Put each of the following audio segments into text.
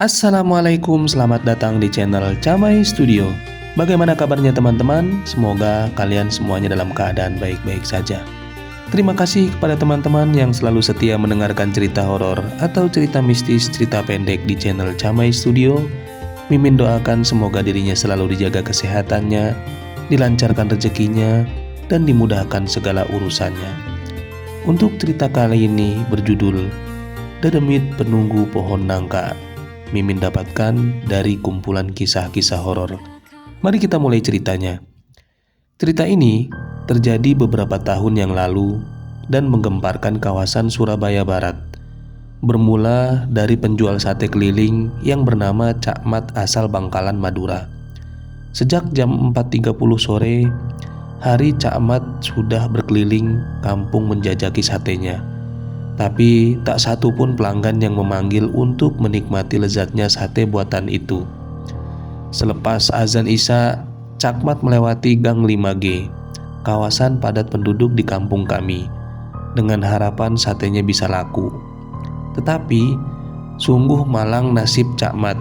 Assalamualaikum, selamat datang di channel Camai Studio. Bagaimana kabarnya teman-teman? Semoga kalian semuanya dalam keadaan baik-baik saja. Terima kasih kepada teman-teman yang selalu setia mendengarkan cerita horor atau cerita mistis, cerita pendek di channel Camai Studio. Mimin doakan semoga dirinya selalu dijaga kesehatannya, dilancarkan rezekinya, dan dimudahkan segala urusannya. Untuk cerita kali ini berjudul Dedemit Penunggu Pohon Nangka. Mimin dapatkan dari kumpulan kisah-kisah horor. Mari kita mulai ceritanya. Cerita ini terjadi beberapa tahun yang lalu dan menggemparkan kawasan Surabaya Barat. Bermula dari penjual sate keliling yang bernama Cak Mat asal Bangkalan, Madura. Sejak jam 4.30 sore, hari Cak Mat sudah berkeliling kampung menjajaki satenya. Tapi tak satu pun pelanggan yang memanggil untuk menikmati lezatnya sate buatan itu. Selepas azan Isya, Cak Mat melewati Gang 5G, kawasan padat penduduk di kampung kami, dengan harapan satenya bisa laku. Tetapi sungguh malang nasib Cak Mat.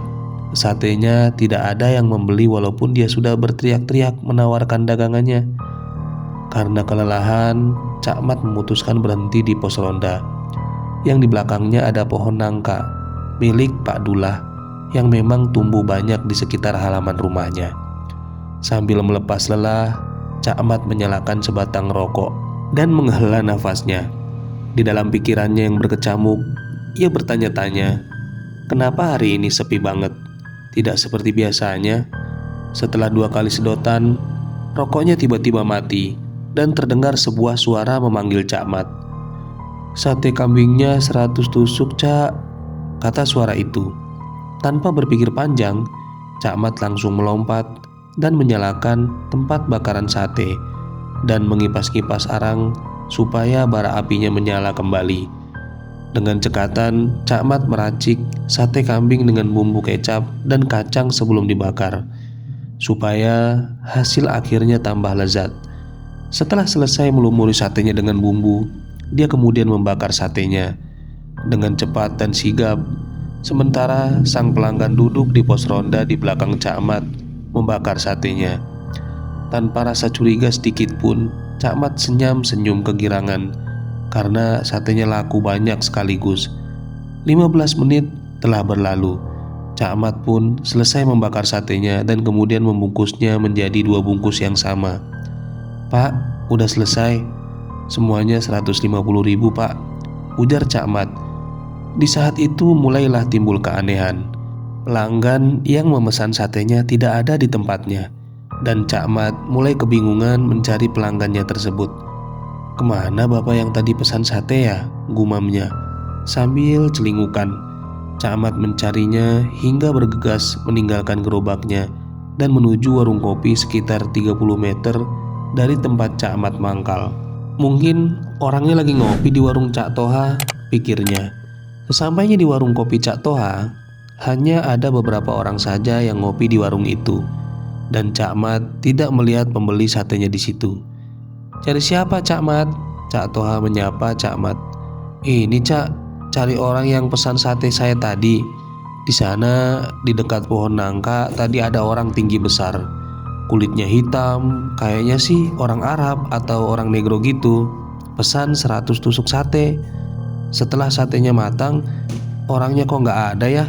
Satenya tidak ada yang membeli walaupun dia sudah berteriak-teriak menawarkan dagangannya. Karena kelelahan, Cak Mat memutuskan berhenti di pos ronda yang di belakangnya ada pohon nangka milik Pak Dullah yang memang tumbuh banyak di sekitar halaman rumahnya. Sambil melepas lelah, Cak Mat menyalakan sebatang rokok dan menghela nafasnya. Di dalam pikirannya yang berkecamuk, ia bertanya-tanya, kenapa hari ini sepi banget? Tidak seperti biasanya. Setelah 2 kali sedotan, rokoknya tiba-tiba mati dan terdengar sebuah suara memanggil Cak Mat. "Sate kambingnya 100 tusuk, Cak," kata suara itu. Tanpa berpikir panjang, Cak Mat langsung melompat dan menyalakan tempat bakaran sate dan mengipas-kipas arang supaya bara apinya menyala kembali. Dengan cekatan, Cak Mat meracik sate kambing dengan bumbu kecap dan kacang sebelum dibakar, supaya hasil akhirnya tambah lezat. Setelah selesai melumuri satenya dengan bumbu, dia kemudian membakar satenya dengan cepat dan sigap. Sementara sang pelanggan duduk di pos ronda di belakang Cak Mat membakar satenya. Tanpa rasa curiga sedikit pun, Cak Mat senyum kegirangan karena satenya laku banyak sekaligus. 15 menit telah berlalu. Cak Mat pun selesai membakar satenya dan kemudian membungkusnya menjadi 2 bungkus yang sama. "Pak, udah selesai. Semuanya 150.000, Pak," ujar Cak Mat. Di saat itu mulailah timbul keanehan. Pelanggan yang memesan satenya tidak ada di tempatnya, dan Cak Mat mulai kebingungan mencari pelanggannya tersebut. "Kemana bapak yang tadi pesan sate ya?" gumamnya sambil celingukan. Cak Mat mencarinya hingga bergegas meninggalkan gerobaknya dan menuju warung kopi sekitar 30 meter dari tempat Cak Mat mangkal. "Mungkin orangnya lagi ngopi di warung Cak Toha," pikirnya. Sesampainya di warung kopi Cak Toha, hanya ada beberapa orang saja yang ngopi di warung itu, dan Cak Mat tidak melihat pembeli satenya di situ. "Cari siapa, Cak Mat?" Cak Toha menyapa Cak Mat. "Ini, Cak, cari orang yang pesan sate saya tadi. Di sana, di dekat pohon nangka, tadi ada orang tinggi besar. Kulitnya hitam, kayaknya sih orang Arab atau orang negro gitu. Pesan 100 tusuk sate. Setelah satenya matang, orangnya kok nggak ada ya?"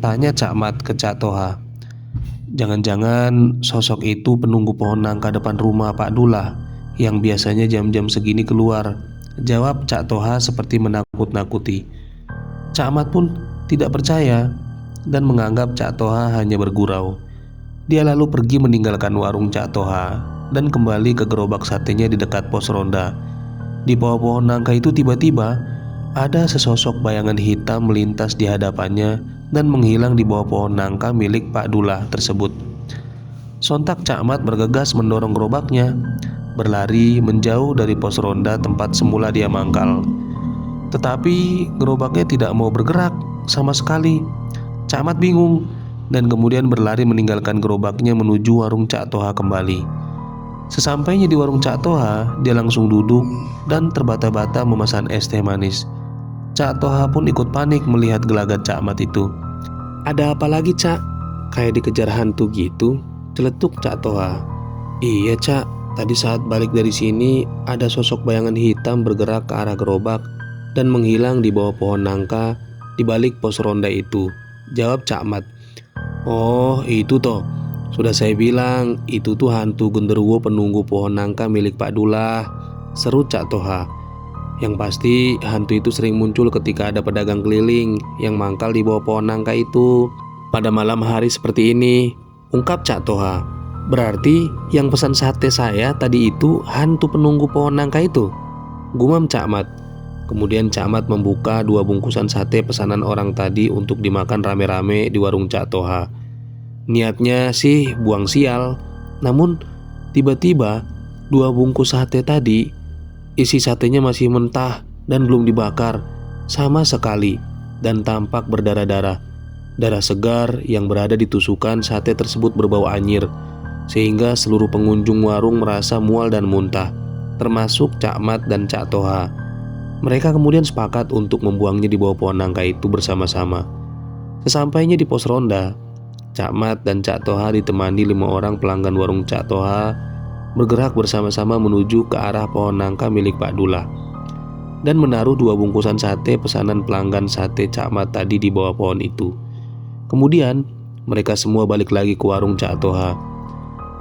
tanya Cak Mat ke Cak Toha. "Jangan-jangan sosok itu penunggu pohon nangka depan rumah Pak Dullah yang biasanya jam-jam segini keluar," jawab Cak Toha seperti menakut-nakuti. Cak Mat pun tidak percaya dan menganggap Cak Toha hanya bergurau. Dia lalu pergi meninggalkan warung Cak Toha dan kembali ke gerobak satenya di dekat pos ronda. Di bawah pohon nangka itu tiba-tiba ada sesosok bayangan hitam melintas di hadapannya dan menghilang di bawah pohon nangka milik Pak Dullah tersebut. Sontak Cak Mat bergegas mendorong gerobaknya, berlari menjauh dari pos ronda tempat semula dia mangkal. Tetapi gerobaknya tidak mau bergerak sama sekali. Cak Mat bingung dan kemudian berlari meninggalkan gerobaknya menuju warung Cak Toha kembali. Sesampainya di warung Cak Toha, dia langsung duduk dan terbata-bata memesan es teh manis. Cak Toha pun ikut panik melihat gelagat Cak Mat itu. "Ada apa lagi, Cak? Kayak dikejar hantu gitu?" celetuk Cak Toha. "Iya, Cak. Tadi saat balik dari sini, ada sosok bayangan hitam bergerak ke arah gerobak dan menghilang di bawah pohon nangka di balik pos ronda itu," jawab Cak Mat. "Oh, itu toh. Sudah saya bilang, itu tuh hantu genderuwo penunggu pohon nangka milik Pak Dullah," seru Cak Toha. "Yang pasti hantu itu sering muncul ketika ada pedagang keliling yang mangkal di bawah pohon nangka itu pada malam hari seperti ini," ungkap Cak Toha. "Berarti yang pesan sate saya tadi itu hantu penunggu pohon nangka itu?" gumam Cak Mat. Kemudian Cak Mat membuka 2 bungkusan sate pesanan orang tadi untuk dimakan rame-rame di warung Cak Toha. Niatnya sih buang sial, namun tiba-tiba 2 bungkus sate tadi isi satenya masih mentah dan belum dibakar sama sekali dan tampak berdarah-darah. Darah segar yang berada di tusukan sate tersebut berbau anyir, sehingga seluruh pengunjung warung merasa mual dan muntah, termasuk Cak Mat dan Cak Toha. Mereka kemudian sepakat untuk membuangnya di bawah pohon nangka itu bersama-sama. Sesampainya di pos ronda, Cak Mat dan Cak Toha ditemani 5 orang pelanggan warung Cak Toha bergerak bersama-sama menuju ke arah pohon nangka milik Pak Dullah dan menaruh 2 bungkusan sate pesanan pelanggan sate Cak Mat tadi di bawah pohon itu. Kemudian mereka semua balik lagi ke warung Cak Toha.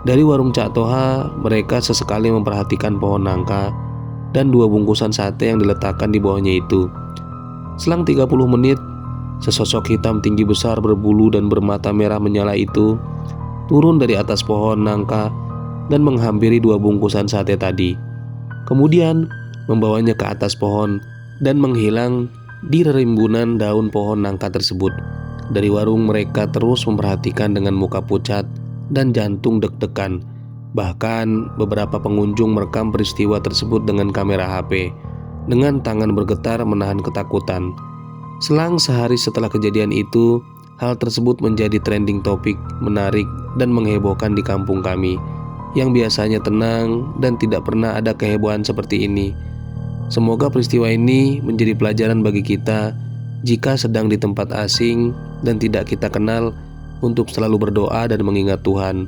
Dari warung Cak Toha, mereka sesekali memperhatikan pohon nangka dan 2 bungkusan sate yang diletakkan di bawahnya itu. Selang 30 menit, sesosok hitam tinggi besar berbulu dan bermata merah menyala itu turun dari atas pohon nangka dan menghampiri 2 bungkusan sate tadi. Kemudian membawanya ke atas pohon dan menghilang di rimbunan daun pohon nangka tersebut. Dari warung mereka terus memperhatikan dengan muka pucat dan jantung deg-degan. Bahkan beberapa pengunjung merekam peristiwa tersebut dengan kamera HP dengan tangan bergetar menahan ketakutan. Selang sehari setelah kejadian itu, hal tersebut menjadi trending topik menarik dan menghebohkan di kampung kami yang biasanya tenang dan tidak pernah ada kehebohan seperti ini. Semoga peristiwa ini menjadi pelajaran bagi kita jika sedang di tempat asing dan tidak kita kenal untuk selalu berdoa dan mengingat Tuhan.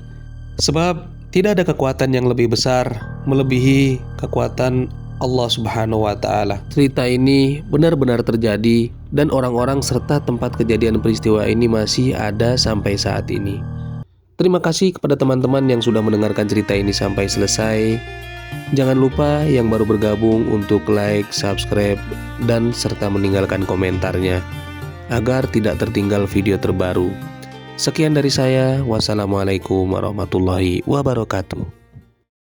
Sebab tidak ada kekuatan yang lebih besar melebihi kekuatan Allah Subhanahu wa Ta'ala. Cerita ini benar-benar terjadi dan orang-orang serta tempat kejadian peristiwa ini masih ada sampai saat ini. Terima kasih kepada teman-teman yang sudah mendengarkan cerita ini sampai selesai. Jangan lupa yang baru bergabung untuk like, subscribe, dan serta meninggalkan komentarnya agar tidak tertinggal video terbaru. Sekian dari saya. Wassalamualaikum warahmatullahi wabarakatuh.